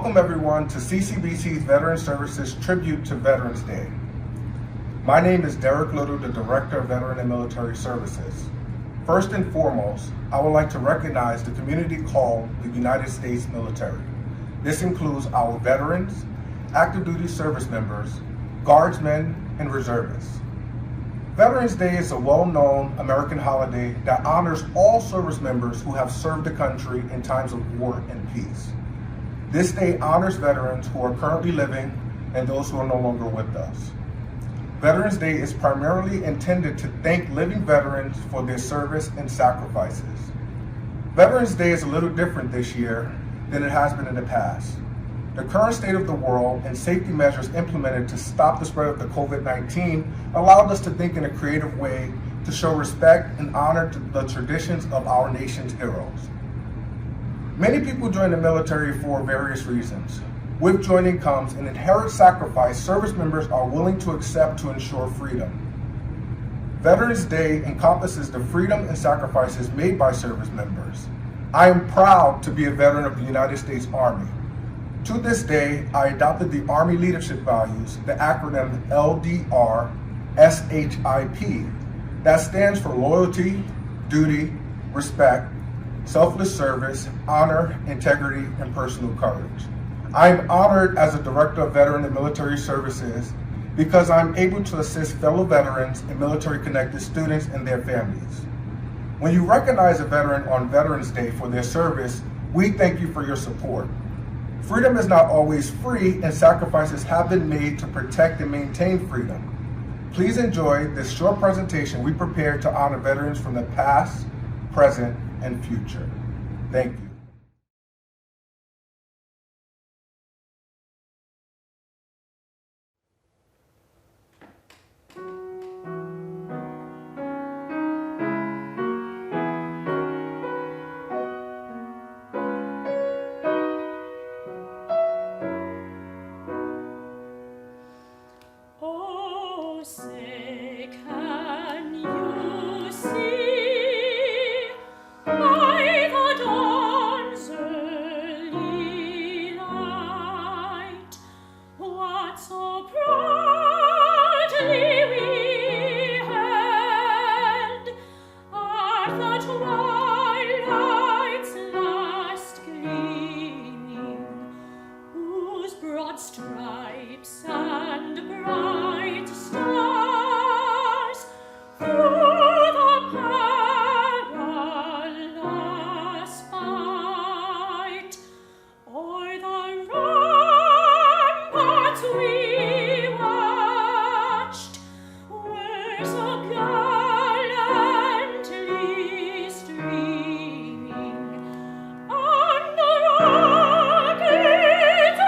Welcome everyone to CCBC's Veteran Services Tribute to Veterans Day. My name is Derek Little, the Director of Veteran and Military Services. First and foremost, I would like to recognize the community called the United States Military. This includes our veterans, active duty service members, guardsmen, and reservists. Veterans Day is a well-known American holiday that honors all service members who have served the country in times of war and peace. This day honors veterans who are currently living and those who are no longer with us. Veterans Day is primarily intended to thank living veterans for their service and sacrifices. Veterans Day is a little different this year than it has been in the past. The current state of the world and safety measures implemented to stop the spread of the COVID-19 allowed us to think in a creative way to show respect and honor the traditions of our nation's heroes. Many people join the military for various reasons. With joining comes an inherent sacrifice service members are willing to accept to ensure freedom. Veterans Day encompasses the freedom and sacrifices made by service members. I am proud to be a veteran of the United States Army. To this day, I adopted the Army Leadership Values, the acronym LDR-SHIP, that stands for loyalty, duty, respect, selfless service, honor, integrity, and personal courage. I am honored as a Director of Veteran and Military Services because I'm able to assist fellow veterans and military-connected students and their families. When you recognize a veteran on Veterans Day for their service, we thank you for your support. Freedom is not always free, and sacrifices have been made to protect and maintain freedom. Please enjoy this short presentation we prepared to honor veterans from the past, present, and future. Thank you. Say, can you see by the dawn's early light what so proudly we hailed at the twilight's last gleaming, whose broad stripes and bright stars through the perilous fight o'er the ramparts we watched, were so gallantly streaming, and the rockets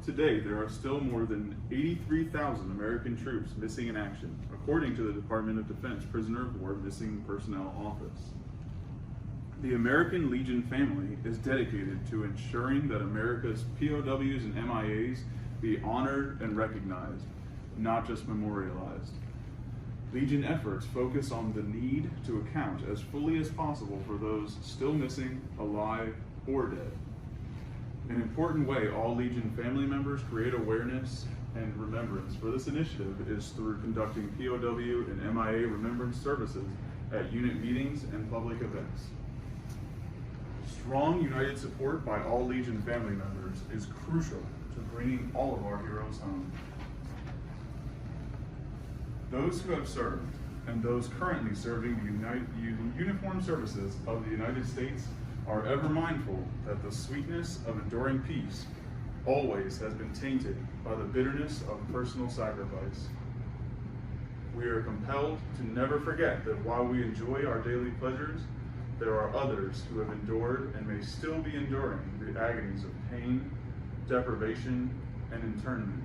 Today, there are still more than 83,000 American troops missing in action, according to the Department of Defense Prisoner of War Missing Personnel Office. The American Legion family is dedicated to ensuring that America's POWs and MIAs be honored and recognized, not just memorialized. Legion efforts focus on the need to account as fully as possible for those still missing, alive, or dead. An important way all Legion family members create awareness and remembrance for this initiative is through conducting POW and MIA remembrance services at unit meetings and public events. Strong, united support by all Legion family members is crucial to bringing all of our heroes home. Those who have served and those currently serving the uniformed services of the United States are ever mindful that the sweetness of enduring peace always has been tainted by the bitterness of personal sacrifice. We are compelled to never forget that while we enjoy our daily pleasures, there are others who have endured and may still be enduring the agonies of pain, deprivation, and internment.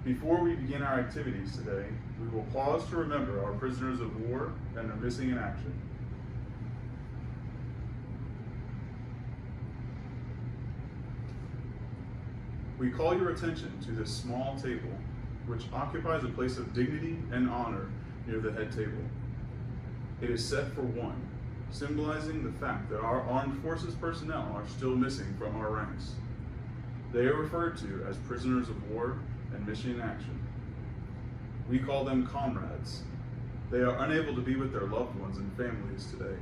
Before we begin our activities today, we will pause to remember our prisoners of war and their missing in action. We call your attention to this small table, which occupies a place of dignity and honor near the head table. It is set for one, symbolizing the fact that our armed forces personnel are still missing from our ranks. They are referred to as prisoners of war and mission in action. We call them comrades. They are unable to be with their loved ones and families today,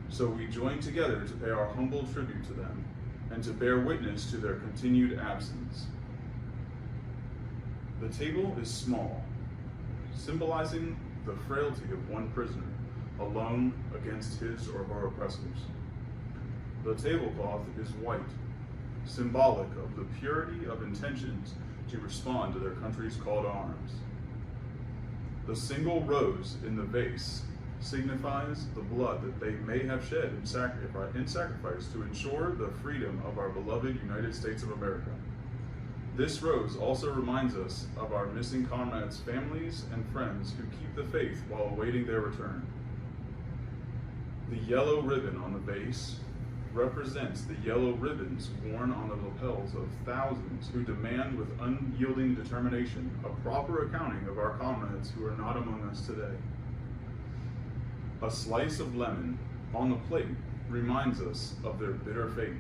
so we join together to pay our humble tribute to them and to bear witness to their continued absence. The table is small, symbolizing the frailty of one prisoner, alone against his or her oppressors. The tablecloth is white, symbolic of the purity of intentions to respond to their country's call to arms. The single rose in the vase signifies the blood that they may have shed in sacrifice to ensure the freedom of our beloved United States of America. This rose also reminds us of our missing comrades' families and friends who keep the faith while awaiting their return. The yellow ribbon on the vase represents the yellow ribbons worn on the lapels of thousands who demand with unyielding determination a proper accounting of our comrades who are not among us today. A slice of lemon on the plate reminds us of their bitter fate.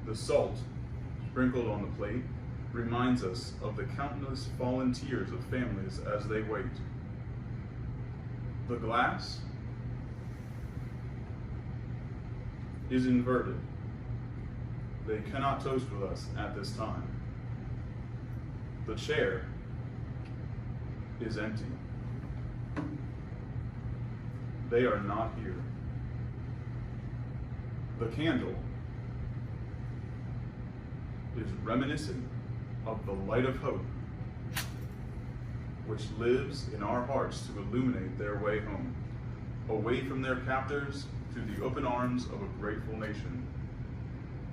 The salt sprinkled on the plate reminds us of the countless fallen tears of families as they wait. The glass is inverted. They cannot toast with us at this time. The chair is empty. They are not here. The candle is reminiscent of the light of hope, which lives in our hearts to illuminate their way home, away from their captors to the open arms of a grateful nation.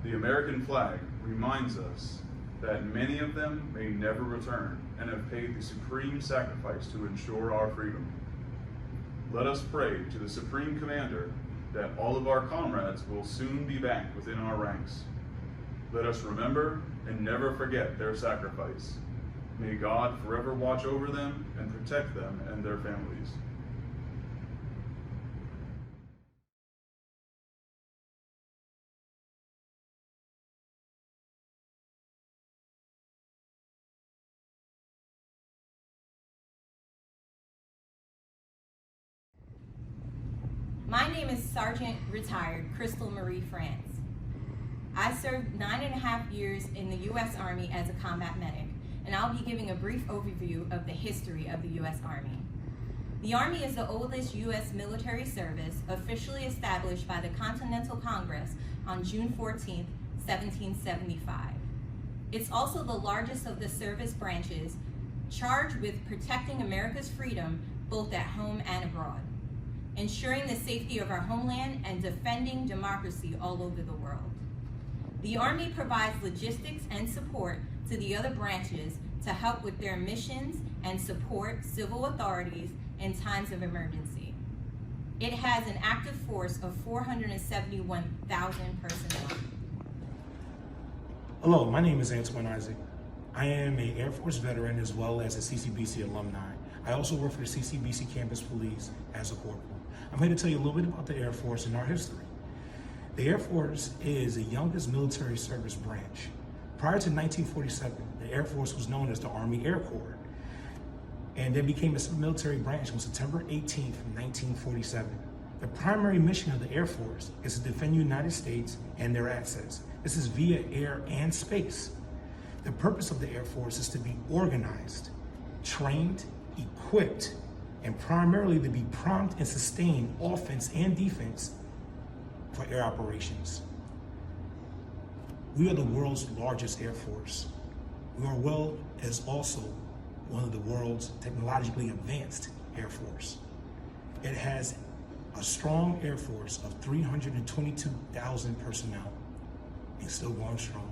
The American flag reminds us that many of them may never return and have paid the supreme sacrifice to ensure our freedom. Let us pray to the Supreme Commander that all of our comrades will soon be back within our ranks. Let us remember and never forget their sacrifice. May God forever watch over them and protect them and their families. My name is Sergeant Retired Crystal Marie France. I served 9.5 years in the U.S. Army as a combat medic, and I'll be giving a brief overview of the history of the U.S. Army. The Army is the oldest U.S. military service officially established by the Continental Congress on June 14, 1775. It's also the largest of the service branches charged with protecting America's freedom both at home and abroad, ensuring the safety of our homeland and defending democracy all over the world. The Army provides logistics and support to the other branches to help with their missions and support civil authorities in times of emergency. It has an active force of 471,000 personnel. Hello, my name is Antoine Isaac. I am an Air Force veteran as well as a CCBC alumni. I also work for the CCBC Campus Police as a corporal. I'm here to tell you a little bit about the Air Force and our history. The Air Force is the youngest military service branch, Prior to 1947, the Air Force was known as the Army Air Corps, and then became a military branch on September 18th, 1947. The primary mission of the Air Force is to defend the United States and their assets. This is via air and space. The purpose of the Air Force is to be organized, trained, equipped, and primarily to be prompt and sustain offense and defense for air operations. We are the world's largest Air Force. We are well as also one of the world's technologically advanced Air Force. It has a strong Air Force of 322,000 personnel and still going strong.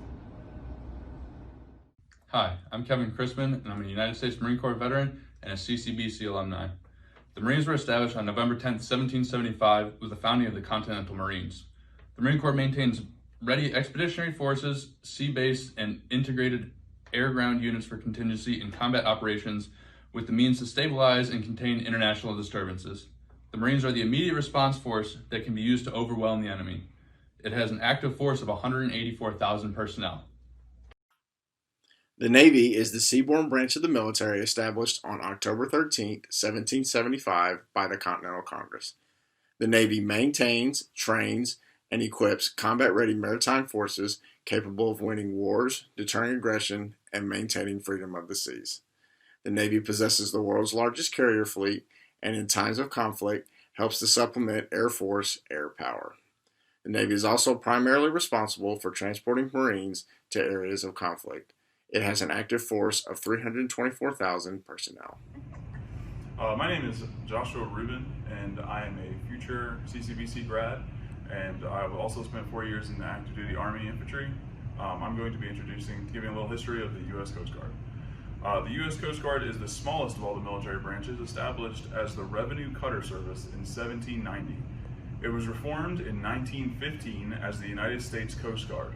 Hi, I'm Kevin Chrisman, and I'm a United States Marine Corps veteran and a CCBC alumni. The Marines were established on November 10, 1775, with the founding of the Continental Marines. The Marine Corps maintains ready expeditionary forces, sea-based and integrated air-ground units for contingency and combat operations with the means to stabilize and contain international disturbances. The Marines are the immediate response force that can be used to overwhelm the enemy. It has an active force of 184,000 personnel. The Navy is the seaborne branch of the military established on October 13, 1775 by the Continental Congress. The Navy maintains, trains, and equips combat-ready maritime forces capable of winning wars, deterring aggression, and maintaining freedom of the seas. The Navy possesses the world's largest carrier fleet and in times of conflict helps to supplement Air Force air power. The Navy is also primarily responsible for transporting Marines to areas of conflict. It has an active force of 324,000 personnel. My name is Joshua Rubin, and I am a future CCBC grad, and I've also spent 4 years in the active duty Army infantry. I'm going to be giving a little history of the U.S. Coast Guard. The U.S. Coast Guard is the smallest of all the military branches, established as the Revenue Cutter Service in 1790. It was reformed in 1915 as the United States Coast Guard,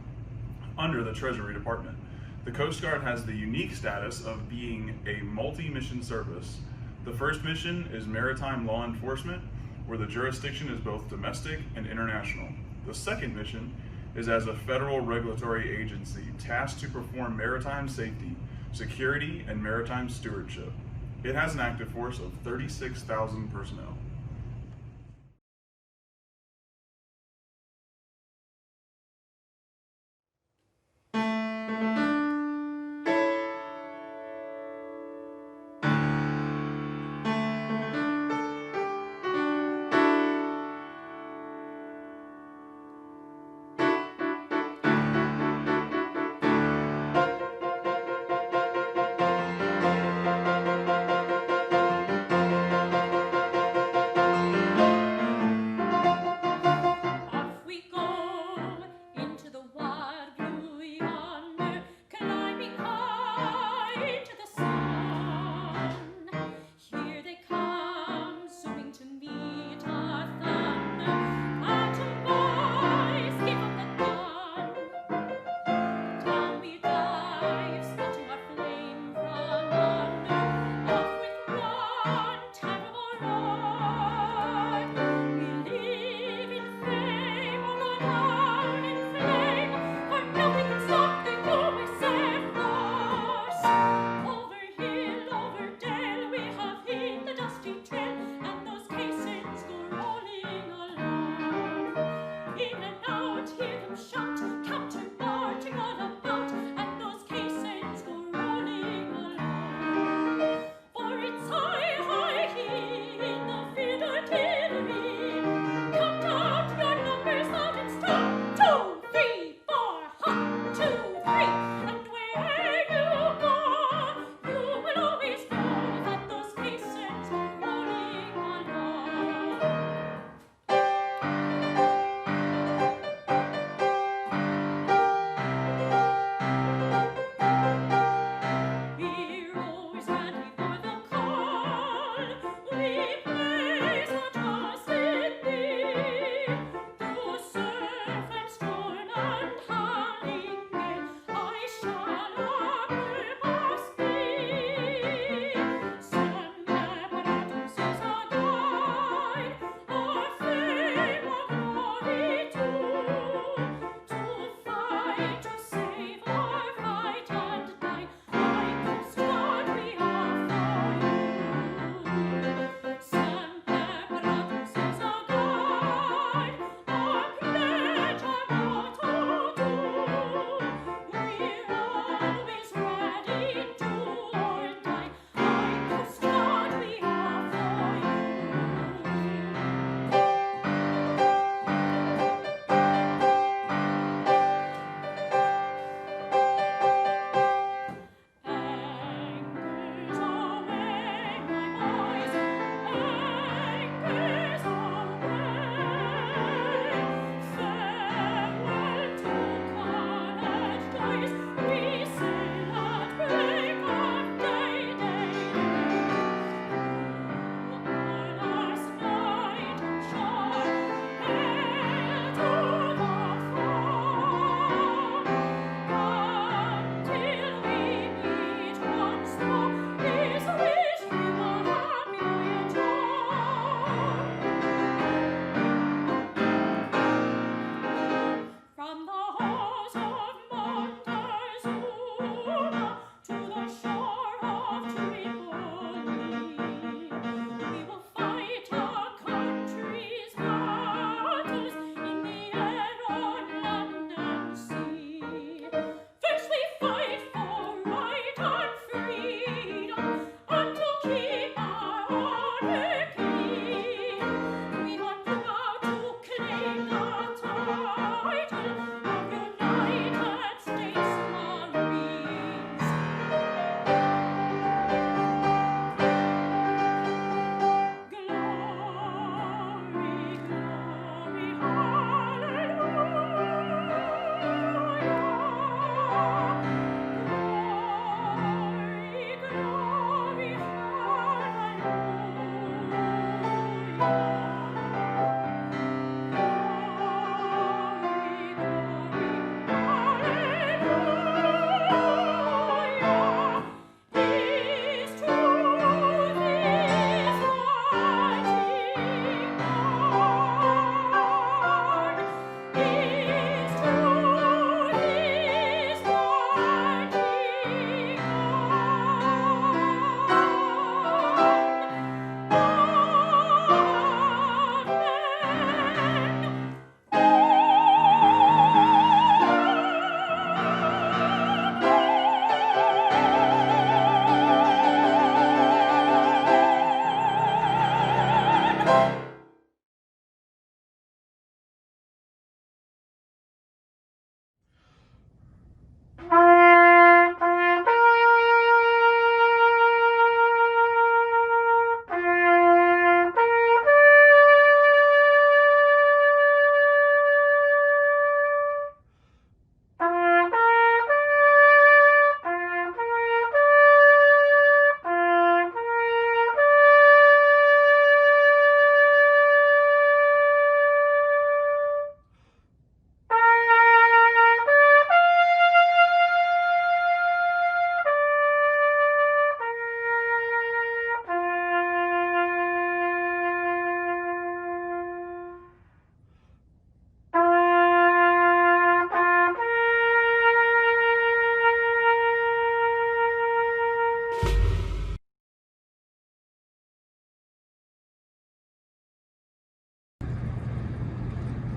under the Treasury Department. The Coast Guard has the unique status of being a multi-mission service. The first mission is maritime law enforcement, where the jurisdiction is both domestic and international. The second mission is as a federal regulatory agency tasked to perform maritime safety, security, and maritime stewardship. It has an active force of 36,000 personnel.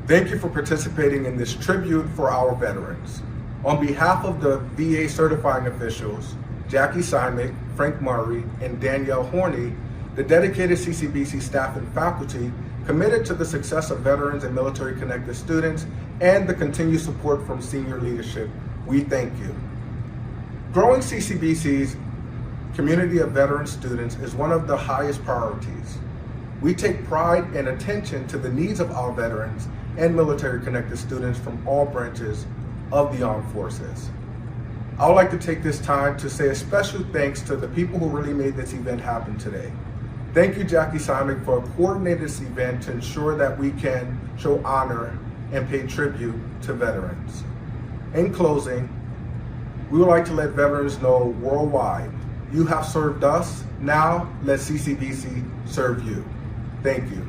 Thank you for participating in this tribute for our veterans. On behalf of the VA certifying officials, Jackie Simic, Frank Murray, and Danielle Horney, the dedicated CCBC staff and faculty committed to the success of veterans and military-connected students, and the continued support from senior leadership, we thank you. Growing CCBC's community of veteran students is one of the highest priorities. We take pride and attention to the needs of our veterans and military-connected students from all branches of the armed forces. I would like to take this time to say a special thanks to the people who really made this event happen today. Thank you, Jackie Simic, for coordinating this event to ensure that we can show honor and pay tribute to veterans. In closing, we would like to let veterans know worldwide, you have served us, now let CCBC serve you. Thank you.